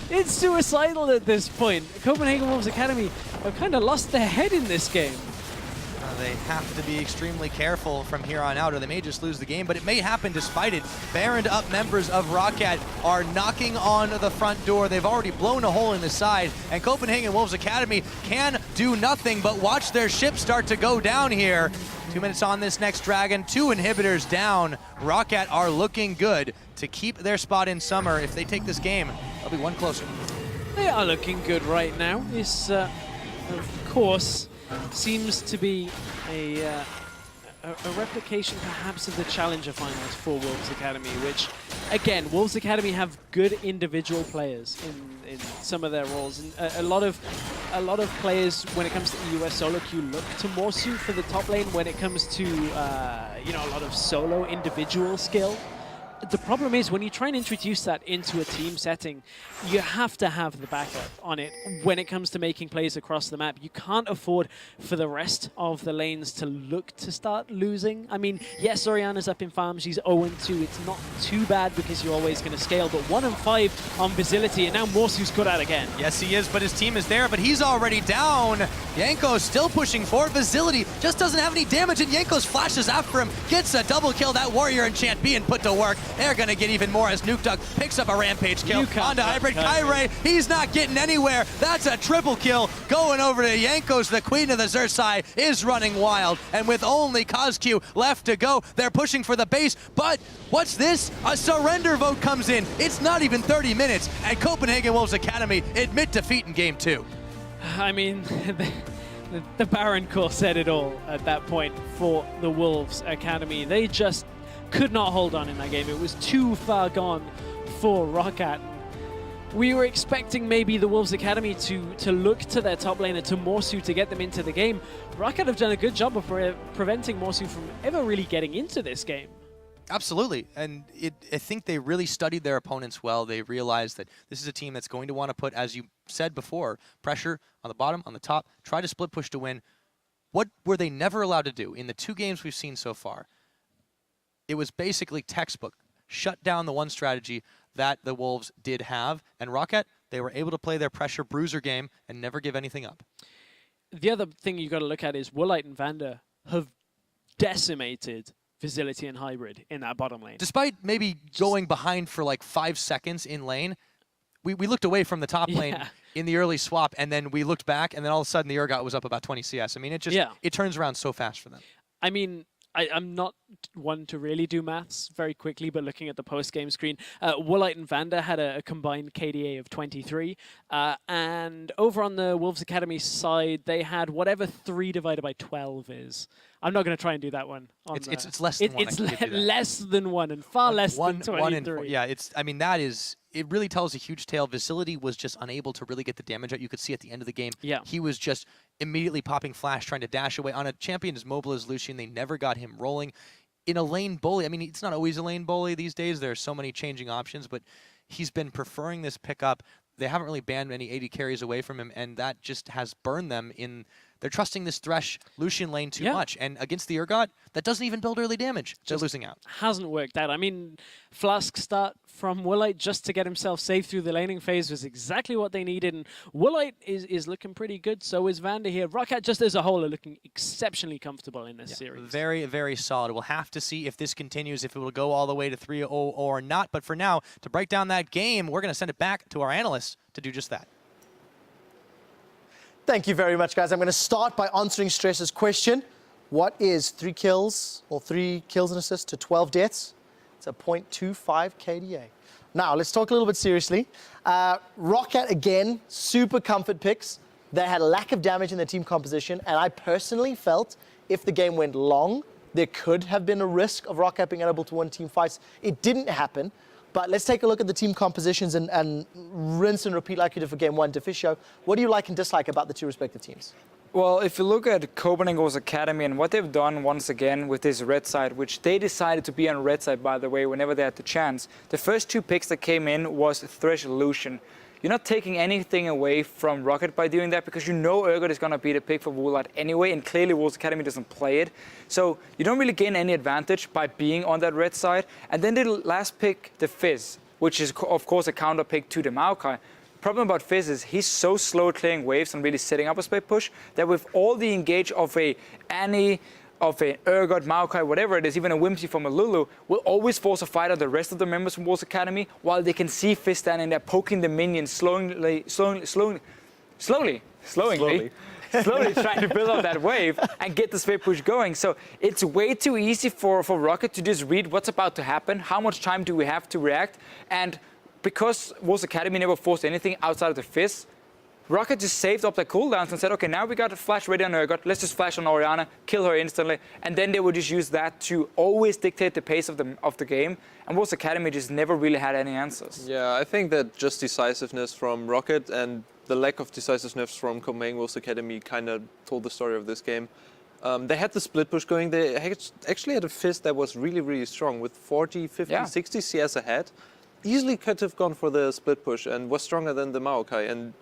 It's suicidal at this point. Copenhagen Wolves Academy have kind of lost their head in this game. They have to be extremely careful from here on out, or they may just lose the game, but it may happen despite it. Baroned up members of Roccat are knocking on the front door. They've already blown a hole in the side, and Copenhagen Wolves Academy can do nothing but watch their ship start to go down here. 2 minutes on this next Dragon, 2 inhibitors down. Roccat are looking good to keep their spot in Summer. If they take this game, they'll be 1 closer. They are looking good right now. This, of course, seems to be a replication perhaps of the Challenger Finals for Wolves Academy, which, again, Wolves Academy have good individual players in some of their roles. And a lot of players, when it comes to US solo queue, look to Morsu for the top lane when it comes to you know, a lot of solo individual skill. The problem is when you try and introduce that into a team setting, you have to have the backup on it when it comes to making plays across the map. You can't afford for the rest of the lanes to look to start losing. I mean, yes, Oriana's up in farm, she's 0-2. It's not too bad because you're always going to scale, but 1-5 on Visibility, and now Morsu's cut out again. Yes, he is, but his team is there, but he's already down. Jankos still pushing forward. Visibility just doesn't have any damage, and Jankos flashes after him, gets a double kill. That Warrior Enchant being put to work. They're going to get even more as Nuke Duck picks up a Rampage kill onto Hybrid. Kyrie, he's not getting anywhere. That's a triple kill going over to Jankos. The Queen of the Xerxai is running wild, and with only CosQ left to go, they're pushing for the base, but what's this? A surrender vote comes in. It's not even 30 minutes, and Copenhagen Wolves Academy admit defeat in Game 2. I mean, the Baron core said it all at that point for the Wolves Academy. They just could not hold on in that game. It was too far gone for Roccat. We were expecting maybe the Wolves Academy to look to their top laner, to Morsu, to get them into the game. Roccat have done a good job of preventing Morsu from ever really getting into this game. Absolutely, and I think they really studied their opponents well. They realized that this is a team that's going to want to put, as you said before, pressure on the bottom, on the top, try to split push to win. What were they never allowed to do in the 2 games we've seen so far? It was basically textbook. Shut down the one strategy that the Wolves did have. And Roccat, they were able to play their pressure bruiser game and never give anything up. The other thing you got to look at is Woolite and Vander have decimated Visibility and Hybrid in that bottom lane. Despite maybe going behind for like 5 seconds in lane, we looked away from the top lane in the early swap, and then we looked back, and then all of a sudden the Urgot was up about 20 CS. I mean, it just it turns around so fast for them. I mean, I'm not one to really do maths very quickly, but looking at the post-game screen, Woolite and Vander had a combined KDA of 23, and over on the Wolves Academy side, they had whatever 3 divided by 12 is. I'm not going to try and do that one. It's less than 1. It's less than 1 and far less than 23. 1 and 4. Yeah, I mean, that is... It really tells a huge tale. Visibility was just unable to really get the damage out. You could see at the end of the game, he was just immediately popping flash, trying to dash away. On a champion as mobile as Lucian, they never got him rolling. In a lane bully, I mean, it's not always a lane bully these days. There are so many changing options, but he's been preferring this pickup. They haven't really banned any 80 carries away from him, and that just has burned them in... They're trusting this Thresh Lucian lane too much, and against the Urgot, that doesn't even build early damage. They're losing out. Hasn't worked out. I mean, Flask start from Woolite just to get himself safe through the laning phase was exactly what they needed, and Woolite is looking pretty good. So is Vander here. Roccat just as a whole are looking exceptionally comfortable in this series. Very, very solid. We'll have to see if this continues, if it will go all the way to 3-0 or not. But for now, to break down that game, we're going to send it back to our analysts to do just that. Thank you very much, guys. I'm going to start by answering Stress's question. What is 3 kills or 3 kills and assists to 12 deaths? It's a 0.25 KDA. Now, let's talk a little bit seriously. Roccat, again, super comfort picks. They had a lack of damage in their team composition, and I personally felt if the game went long, there could have been a risk of Roccat being able to win team fights. It didn't happen, but let's take a look at the team compositions and rinse and repeat like you did for game one. Deficio, what do you like and dislike about the two respective teams? Well, if you look at Copenhagen's Academy and what they've done once again with this red side, which they decided to be on red side, by the way, whenever they had the chance, the first two picks that came in was Thresh Illusion. You're not taking anything away from Roccat by doing that because you know Urgot is going to be the pick for Woolite anyway, and clearly Wolves Academy doesn't play it. So you don't really gain any advantage by being on that red side. And then the last pick, the Fizz, which is of course a counter pick to the Maokai. Problem about Fizz is he's so slow at clearing waves and really setting up a split push that with all the engage of a Annie, of an Urgot, Maokai, whatever it is, even a Whimsy from a Lulu, will always force a fight on the rest of the members from Wolves Academy while they can see Fizz standing there poking the minions slowly trying to build up that wave and get the split push going. So it's way too easy for Roccat to just read what's about to happen, how much time do we have to react, and because Wolves Academy never forced anything outside of the Fizz, Roccat just saved up their cooldowns and said, okay, now we got a flash ready on Urgot, let's just flash on Orianna, kill her instantly, and then they would just use that to always dictate the pace of the game, and Wolves Academy just never really had any answers. Yeah, I think that just decisiveness from Roccat and the lack of decisiveness from Copenhagen Wolves Academy kind of told the story of this game. They had the split push going, they actually had a Fizz that was really, really strong with 40, 50, 60 CS ahead. Easily could have gone for the split push and was stronger than the Maokai. And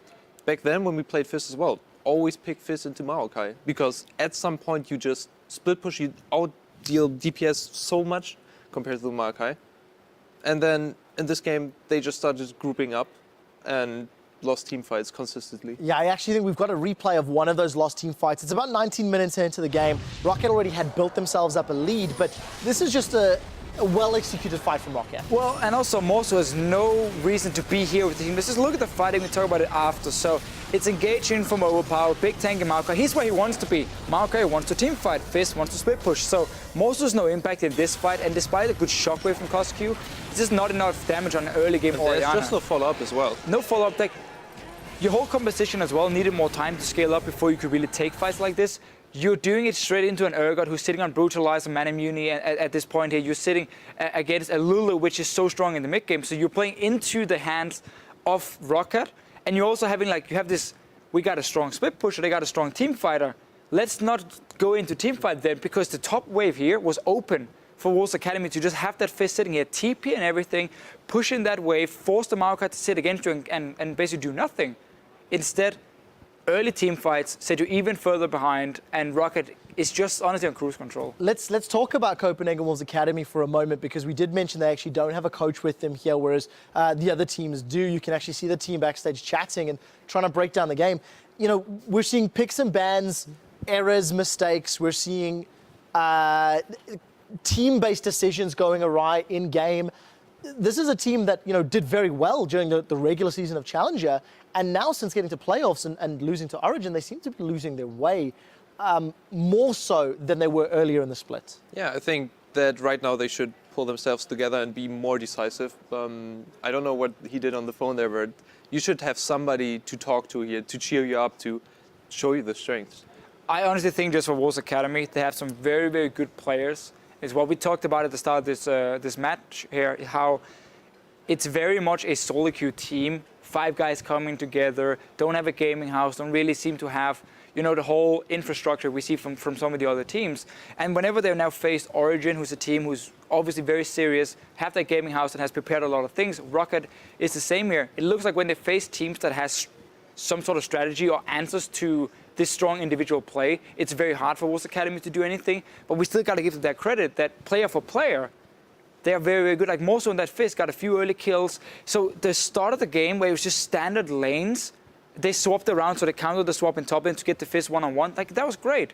back then when we played Fizz as well, always pick Fizz into Maokai because at some point you just split push, you outdeal DPS so much compared to the Maokai. And then in this game, they just started grouping up and lost team fights consistently. Yeah, I actually think we've got a replay of one of those lost team fights. It's about 19 minutes into the game. Roccat already had built themselves up a lead, but this is just a well-executed fight from Roccat. Well, and also Morso has no reason to be here with the team. Let's just look at the fighting, we talk about it after. So it's engaging from overpower, big tank and Maokai. He's where he wants to be. Maokai wants to team fight, Fizz wants to split push. So Morso's no impact in this fight, and despite a good shockwave from COSQ, it's just not enough damage on an early game Orianna. There's just no follow-up as well. No follow-up. Like, your whole composition as well needed more time to scale up before you could really take fights like this. You're doing it straight into an Urgot who's sitting on Brutalize and Man Immuni at this point here. You're sitting against a Lulu, which is so strong in the mid game. So you're playing into the hands of Roccat. And you're also having, like, you have this, we got a strong split pusher, they got a strong team fighter. Let's not go into team fight then, because the top wave here was open for Wolves Academy to just have that Fizz sitting here, TP and everything, pushing that wave, force the Maokai to sit against you and basically do nothing. Instead, early team fights set you even further behind, and Roccat is just honestly on cruise control. Let's talk about Copenhagen Wolves Academy for a moment, because we did mention they actually don't have a coach with them here, whereas the other teams do. You can actually see the team backstage chatting and trying to break down the game. You know, we're seeing picks and bans, errors, mistakes. We're seeing team-based decisions going awry in game. This is a team that, you know, did very well during the regular season of Challenger, and now since getting to playoffs and losing to Origin, they seem to be losing their way more so than they were earlier in the split. Yeah, I think that right now they should pull themselves together and be more decisive. I don't know what he did on the phone there, but you should have somebody to talk to here, to cheer you up, to show you the strengths. I honestly think just for Wolves Academy, they have some very, very good players. Is what we talked about at the start of this match here, how it's very much a solo queue team. 5 guys coming together, don't have a gaming house, don't really seem to have, you know, the whole infrastructure we see from some of the other teams. And whenever they've now faced Origin, who's a team who's obviously very serious, have that gaming house and has prepared a lot of things, Roccat is the same here. It looks like when they face teams that has some sort of strategy or answers to this strong individual play, it's very hard for Wolves Academy to do anything, but we still got to give them that credit that player for player, they are very, very good. Like Morso in that Fizz got a few early kills. So the start of the game where it was just standard lanes, they swapped around, so they countered the swap in top lane to get the Fizz one-on-one. Like, that was great.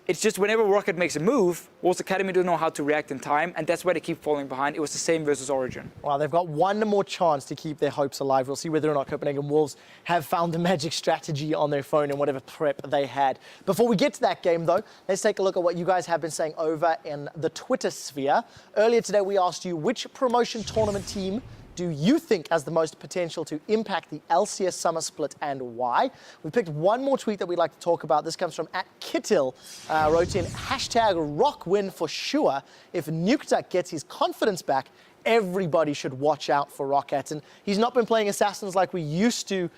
It's just whenever Roccat makes a move, Wolves Academy don't know how to react in time, and that's why they keep falling behind. It was the same versus Origin. Well, they've got one more chance to keep their hopes alive. We'll see whether or not Copenhagen Wolves have found the magic strategy on their phone and whatever prep they had. Before we get to that game, though, let's take a look at what you guys have been saying over in the Twitter sphere. Earlier today, we asked you which promotion tournament team do you think has the most potential to impact the LCS summer split and why? We picked one more tweet that we'd like to talk about. This comes from @Kittil, wrote in #ROC win for sure. If Nukeduck gets his confidence back, everybody should watch out for Roccat. And he's not been playing Assassins like we used to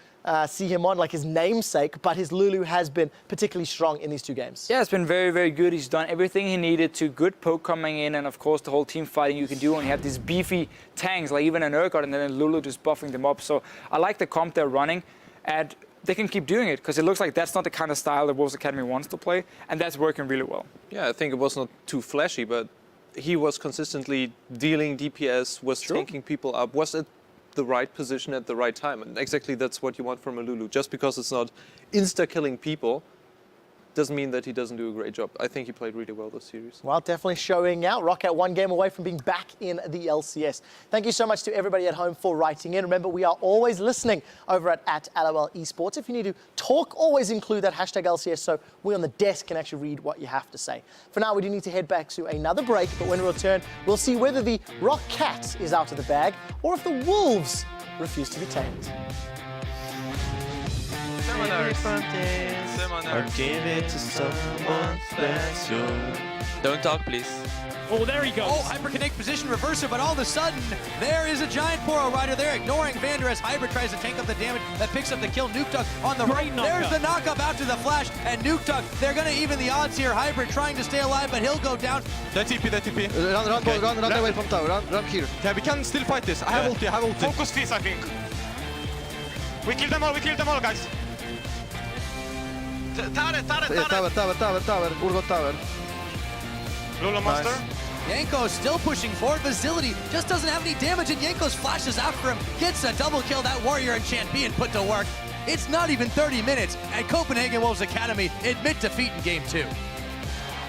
see him on, like his namesake, but his Lulu has been particularly strong in these two games. Yeah, it's been very, very good. He's done everything he needed to. Good poke coming in, and of course the whole team fighting you can do when you have these beefy tanks, like even an Roccat and then Lulu just buffing them up. So I like the comp they're running, and they can keep doing it, because it looks like that's not the kind of style that Wolves Academy wants to play, and that's working really well. Yeah, I think it was not too flashy, but he was consistently dealing DPS, was taking people up, was at the right position at the right time. And exactly that's what you want from a Lulu. Just because it's not insta-killing people doesn't mean that he doesn't do a great job. I think he played really well this series. Well, definitely showing out. Roccat one game away from being back in the LCS. Thank you so much to everybody at home for writing in. Remember, we are always listening over at LOL Esports. If you need to talk, always include that #LCS so we on the desk can actually read what you have to say. For now, we do need to head back to another break, but when we return, we'll see whether the Roccat is out of the bag or if the Wolves refuse to be tamed. Or give it to someone special. Don't talk, please. Oh, there he goes. Oh, hyperconnect position reverser, but all of a sudden, there is a giant Poro rider there, ignoring Vander as Hybrid tries to tank up the damage that picks up the kill. Nukeduck on the right. There's the knockup out to the flash, and Nukeduck, they're going to even the odds here. Hybrid trying to stay alive, but he'll go down. They're TP. Run away from tower, run here. Yeah, we can still fight this. I have ulti. Focus freeze, I think. We kill them all, guys. Tower. Urgot tower. Lulu monster. Yanko still pushing forward. Facility just doesn't have any damage, and Yanko's flashes after him. Gets a double kill. That warrior enchant being put to work. It's not even 30 minutes, and Copenhagen Wolves Academy admit defeat in Game 2.